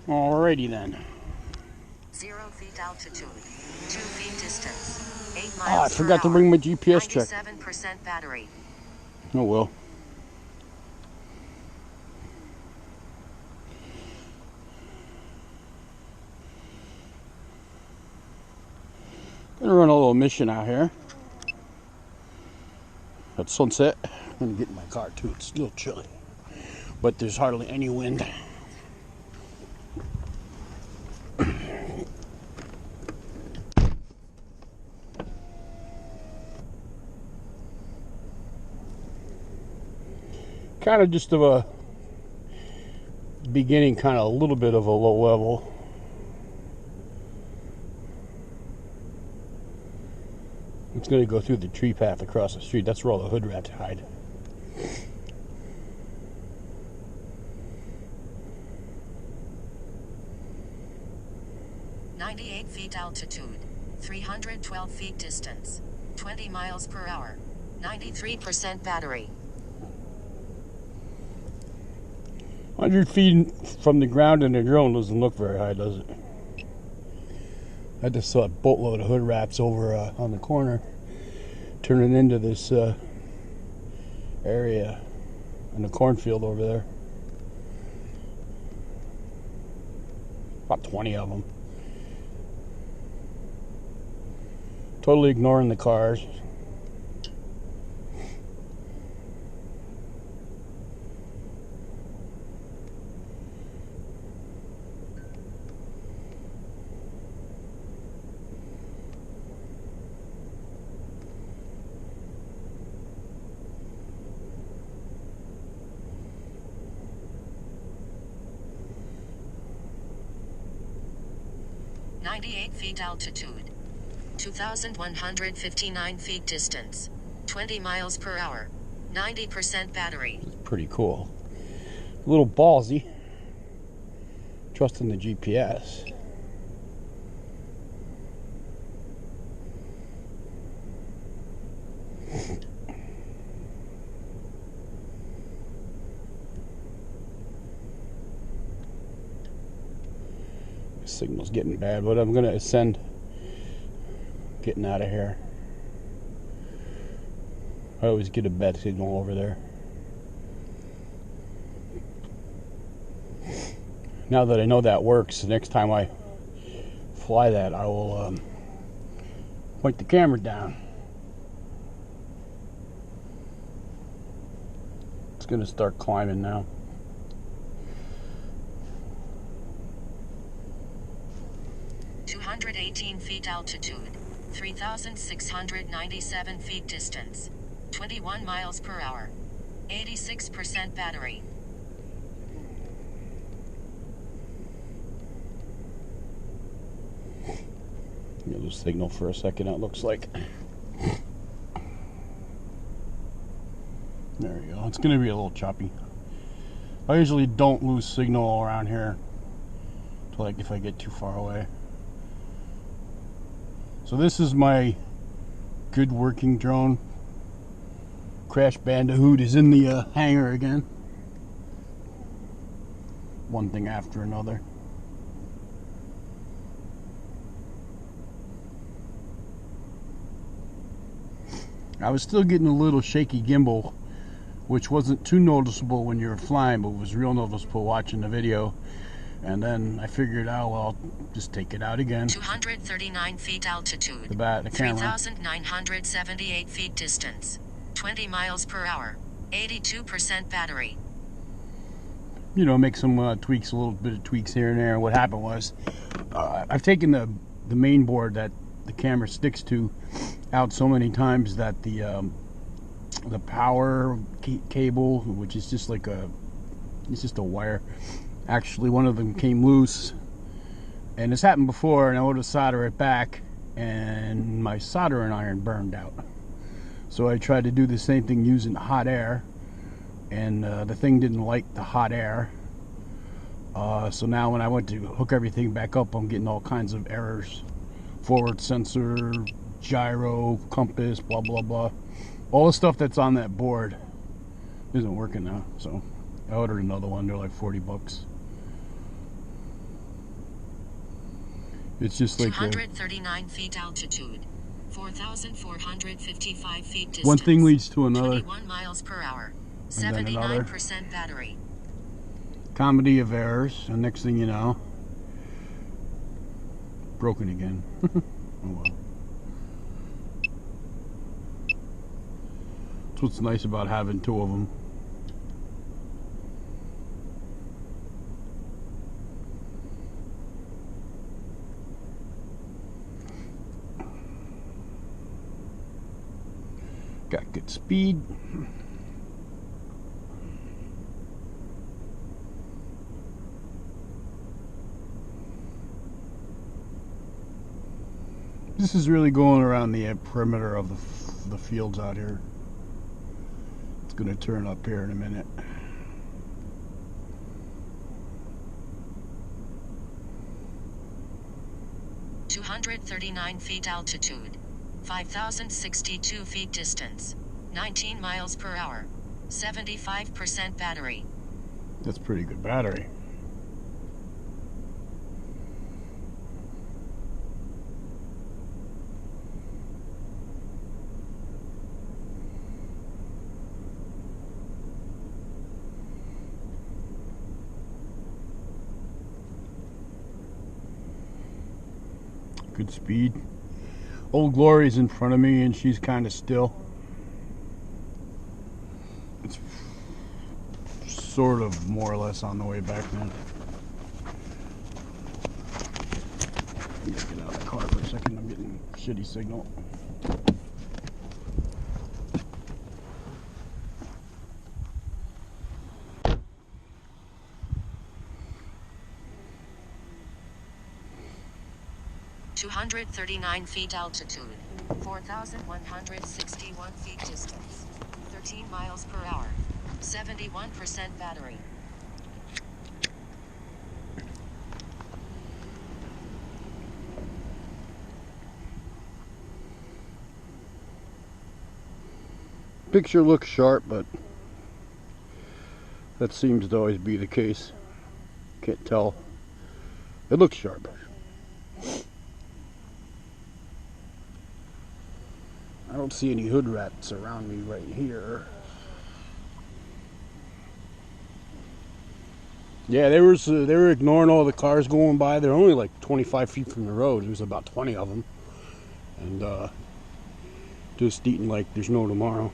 Alrighty then. 0 feet altitude, 2 feet distance, 8 Oh, I miles per forgot to hour, bring my GPS check. 97% battery. Oh well. Gonna run a little mission out here at sunset. I'm gonna get in my car too. It's still chilly, but there's hardly any wind. Kind of just of a beginning, kind of a little bit of a low level. It's going to go through the tree path across the street. That's where all the hood rats hide. "98 feet altitude, 312 feet distance, 20 miles per hour, 93% battery." 100 feet from the ground in the drone doesn't look very high, does it? I just saw a boatload of hood rats over on the corner, turning into this area in the cornfield over there. About 20 of them. Totally ignoring the cars. "98 feet altitude, 2,159 feet distance, 20 miles per hour, 90% battery." It's pretty cool. A little ballsy. Trusting the GPS. Signal's getting bad, but I'm gonna ascend. Getting out of here. I always get a bad signal over there. Now that I know that works, the next time I fly that, I will point the camera down. It's gonna start climbing now. "218 feet altitude, 3,697 feet distance, 21 miles per hour, 86% battery." You lose signal for a second, it looks like. There we go. It's going to be a little choppy. I usually don't lose signal around here, like if I get too far away. So this is my good working drone. Crash Bandicoot is in the hangar again. One thing after another. I was still getting a little shaky gimbal, which wasn't too noticeable when you were flying, but was real noticeable watching the video. And then I figured out, well, I'll just take it out again. 239 feet altitude, The camera. 3,978 feet distance, 20 miles per hour, 82% battery. You know, make some tweaks, a little bit of tweaks here and there. What happened was, I've taken the main board that the camera sticks to out so many times that the power cable, which is just like it's just a wire. Actually, one of them came loose, and this happened before, and I went to solder it back, and my soldering iron burned out. So I tried to do the same thing using hot air, and the thing didn't like the hot air. So now when I went to hook everything back up, I'm getting all kinds of errors. Forward sensor, gyro, compass, blah, blah, blah. All the stuff that's on that board isn't working now. So I ordered another one. They're like $40. It's just like 239 feet altitude, 4,455 feet distance. one thing leads to another. 21 miles per hour, And then another. 79% battery. Comedy of errors, and next thing you know, broken again. Oh well. That's what's nice about having two of them. Got good speed. This is really going around the perimeter of the fields out here. It's going to turn up here in a minute. (239 feet altitude, 5,062 feet distance, 19 miles per hour, 75% battery). That's pretty good battery. Good speed. Old Glory's in front of me and she's kind of still. It's sort of more or less on the way back now. Get out of the car for a second. I'm getting shitty signal. (239 feet altitude, 4,161 feet distance, 13 miles per hour, 71% battery). Picture looks sharp, but that seems to always be the case. Can't tell. It looks sharp. I don't see any hood rats around me right here. Yeah, they were ignoring all the cars going by. They're only like 25 feet from the road. There's about 20 of them, and just eating like there's no tomorrow.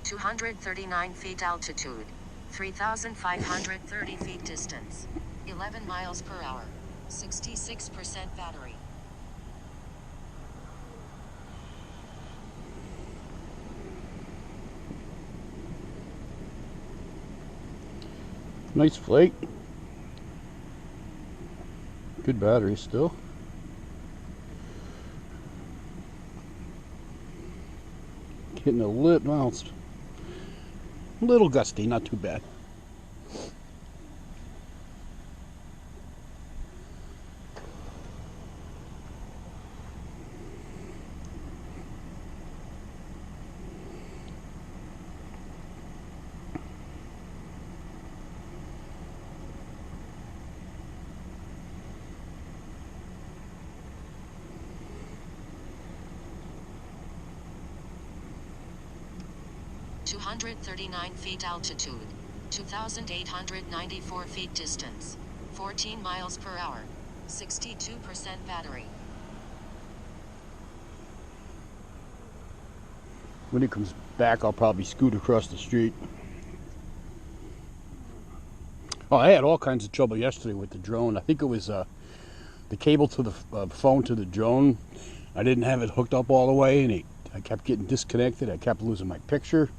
(239 feet altitude, 3,530 feet distance, 11 miles per hour, 66% battery). Nice flake. Good battery still. Hitting a lip. Well, it's a little gusty, not too bad. (239 feet altitude, 2,894 feet distance, 14 miles per hour, 62% battery). When it comes back, I'll probably scoot across the street. Oh, I had all kinds of trouble yesterday with the drone. I think it was the cable to the phone to the drone. I didn't have it hooked up all the way, and I kept getting disconnected. I kept losing my picture.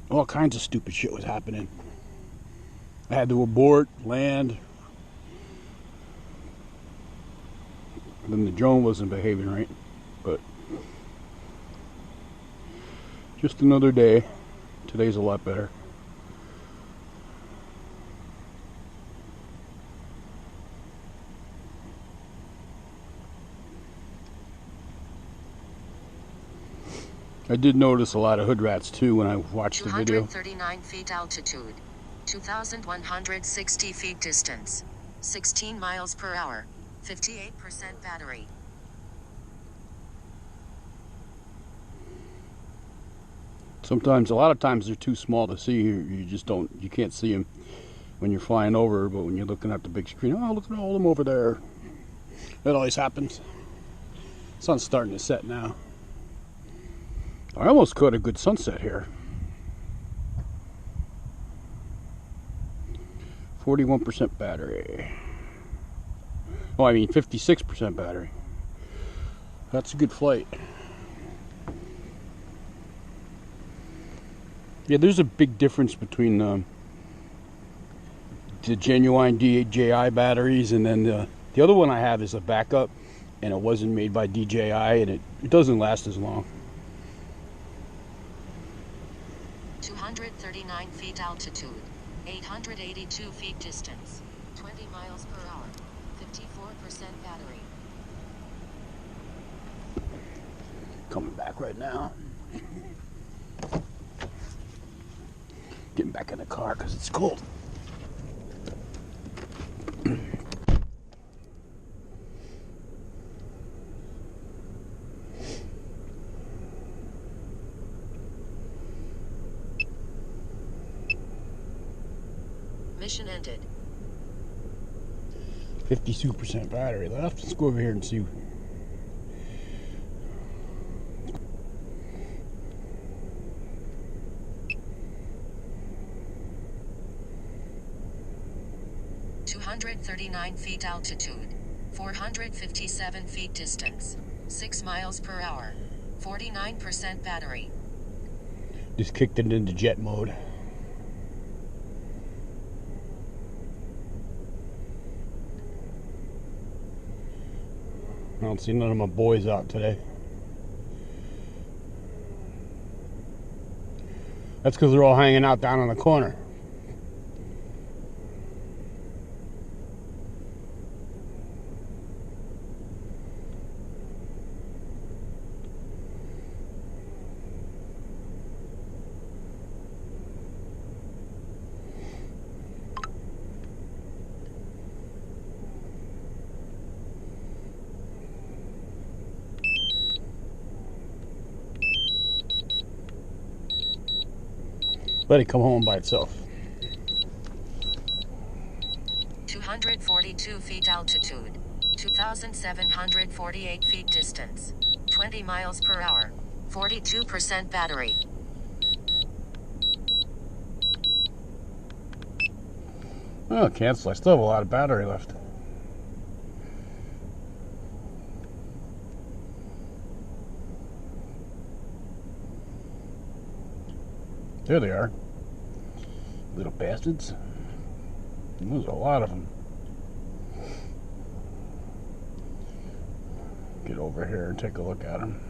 All kinds of stupid shit was happening. I had to abort, land. Then the drone wasn't behaving right. But just another day. Today's a lot better. I did notice a lot of hood rats too when I watched the video. 239 feet altitude, 2,160 feet distance, 16 miles per hour, 58% battery. Sometimes, a lot of times they're too small to see. You can't see them when you're flying over, but when you're looking at the big screen, oh, look at all of them over there. That always happens. Sun's starting to set now. I almost caught a good sunset here. 41% battery. Oh, I mean 56% battery. That's a good flight. Yeah, there's a big difference between the genuine DJI batteries and then the other one I have is a backup, and it wasn't made by DJI, and it doesn't last as long. 239 feet altitude, 882 feet distance, 20 miles per hour, 54% battery. Coming back right now. Getting back in the car because it's cold. Mission ended. 52% battery left. Let's go over here and see. (239 feet altitude, 457 feet distance, 6 miles per hour, 49% battery). Just kicked it into jet mode. I don't see none of my boys out today. That's because they're all hanging out down in the corner. Let it come home by itself. 242 feet altitude, 2,748 feet distance, 20 miles per hour, 42% battery. Oh, cancel. I still have a lot of battery left. There they are. Little bastards. There's a lot of them. Get over here and take a look at them.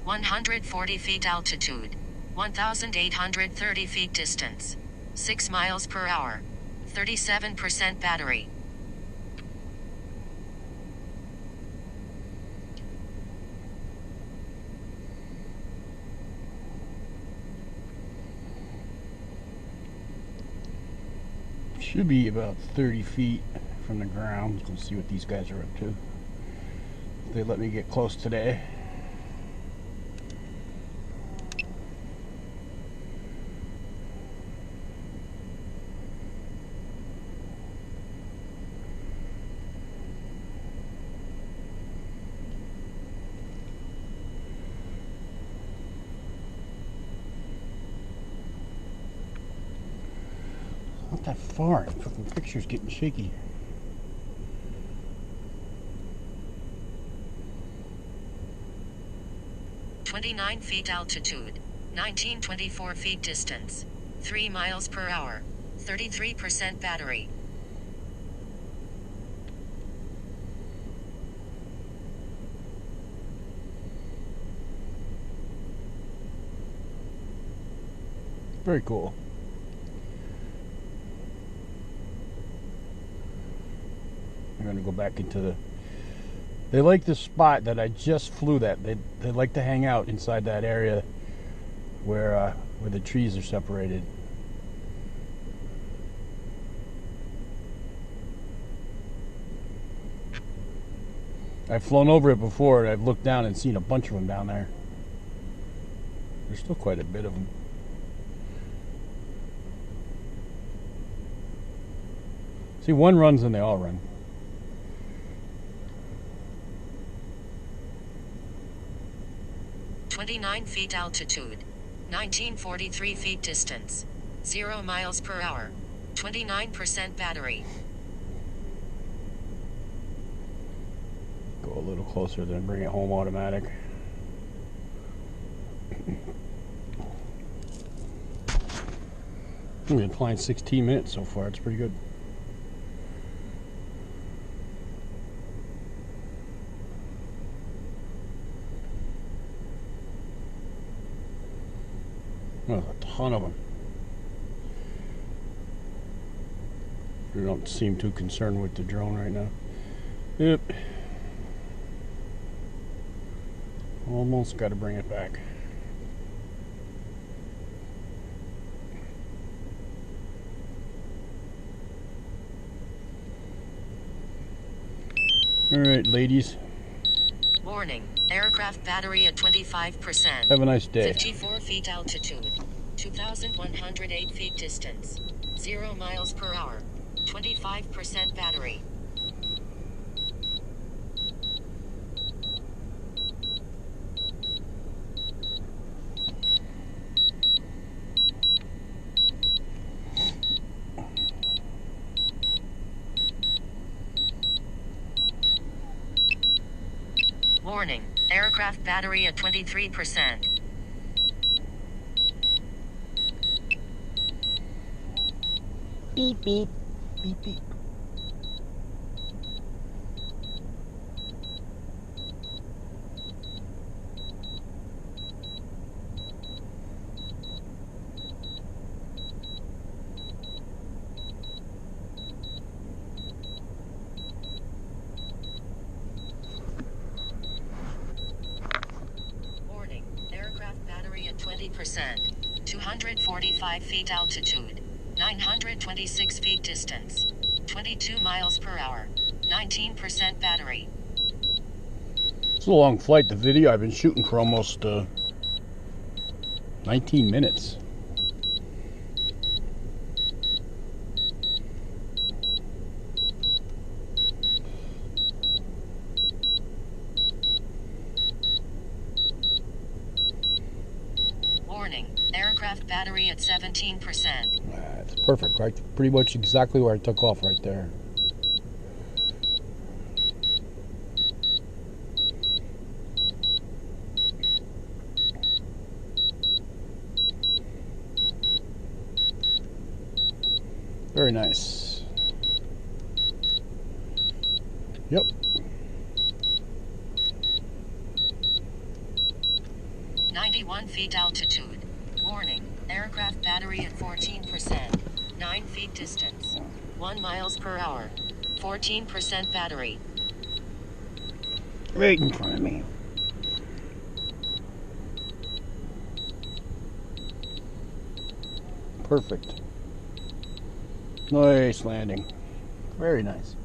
(140 feet altitude, 1,830 feet distance, 6 miles per hour, 37% battery). Should be about 30 feet from the ground. Let's see what these guys are up to. They let me get close today. Not that far. The fucking picture's getting shaky. (29 feet altitude, 1924 feet distance, 3 miles per hour, 33% battery). Very cool. I'm going to go back into the... They like the spot that I just flew that. They like to hang out inside that area where the trees are separated. I've flown over it before, and I've looked down and seen a bunch of them down there. There's still quite a bit of them. See, one runs and they all run. "29 feet altitude, 1943 feet distance, 0 miles per hour, 29% battery." Go a little closer, then bring it home automatic. We've been flying 16 minutes so far. It's pretty good. There's a ton of them. We don't seem too concerned with the drone right now. Yep. Almost got to bring it back. All right, ladies. Warning, aircraft battery at 25%. Have a nice day. 54 feet altitude, 2,108 feet distance, 0 miles per hour, 25% battery. Warning, aircraft battery at 23%. Beep, beep. Beep, beep. Warning, aircraft battery at 20%. 245 feet altitude, 926 feet distance, 22 miles per hour, 19% battery. It's a long flight. The video I've been shooting for almost 19 minutes. Warning, aircraft battery at 17%. That's perfect, right? Pretty much exactly where I took off right there. Very nice. Yep. "91 feet altitude. Warning, aircraft battery at 14%. 9 feet distance. 1 miles per hour. 14% battery." Right in front of me. Perfect. Nice landing. Very nice.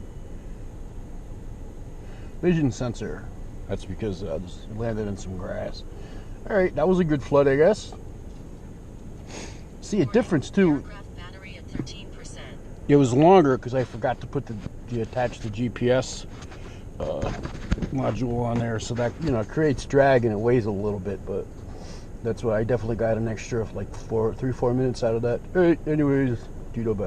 Vision sensor. That's because I just landed in some grass. Alright, that was a good flood, I guess. See a difference too. Aircraft battery at 13%. It was longer because I forgot to put attach the GPS module on there, so that, you know, it creates drag and it weighs a little bit, but that's why I definitely got an extra of like 3-4 minutes out of that. Alright, anyways, Tito Bell.